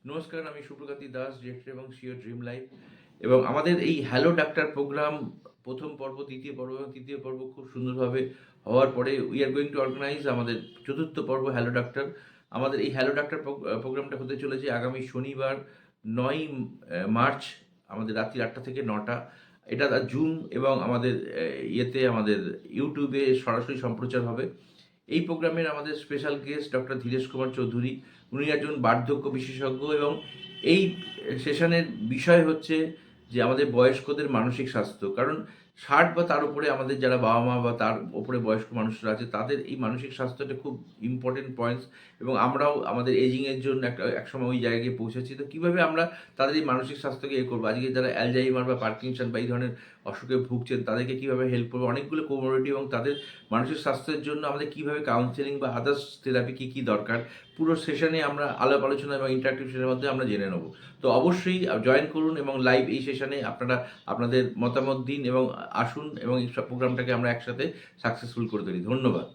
নমস্কার, আমি সুপ্রকান্তি দাস, ডিরেক্টর এবং সিও ড্রিম লাইফ। এবং আমাদের এই হ্যালো ডাক্তার প্রোগ্রাম প্রথম পর্ব, দ্বিতীয় পর্ব এবং তৃতীয় পর্ব খুব সুন্দরভাবে হওয়ার পরে we are going to organize আমাদের চতুর্থ পর্ব হ্যালো ডাক্তার। আমাদের এই হ্যালো ডাক্তার প্রোগ্রামটা হতে চলেছে আগামী শনিবার ৯ মার্চ, আমাদের রাত্রি ৮টা থেকে ৯টা। এটা জুম এবং আমাদের আমাদের ইউটিউবে সরাসরি সম্প্রচার হবে। এই প্রোগ্রামের আমাদের special guest doctor Dhiresh Kumar Chowdhury. উনি একজন বার্ধক্য বিশেষজ্ঞ এবং এই সেশনের বিষয় হচ্ছে যে আমাদের বয়স্কদের মানসিক স্বাস্থ্য। কারণ ৬০ বা তার উপরে আমাদের যারা বাবা-মা বা তার উপরে বয়স্ক মানুষরা আছে তাদের এই মানসিক স্বাস্থ্যটা খুব ইম্পর্টেন্ট পয়েন্টস, এবং আমরাও আমাদের এজিংয়ের জন্য একসময় ওই জায়গায় গিয়ে পৌঁছেছি। তো কীভাবে আমরা তাদের এই মানসিক স্বাস্থ্যকে করবো, আজকে যারা অ্যালজাইমার বা পার্কিনসন বা এই ধরনের অসুখে ভুগছেন তাদেরকে কীভাবে হেল্প করবো, অনেকগুলো কোমোডিটি, এবং তাদের মানসিক স্বাস্থ্যের জন্য আমাদের কীভাবে কাউন্সেলিং বা আদার্স থেরাপি কী দরকার, পুরো সেশনে আমরা আলাপ আলোচনা এবং ইন্টারাক্টিভ সেশনের মধ্যে আমরা জেনে নেব। তো অবশ্যই জয়েন করুন এবং লাইভ এই সেশনে আপনারা আপনাদের মতামত দিন এবং আসুন এবং এই সব প্রোগ্রামটাকে আমরা একসাথে সাকসেসফুল করে তুলি। ধন্যবাদ।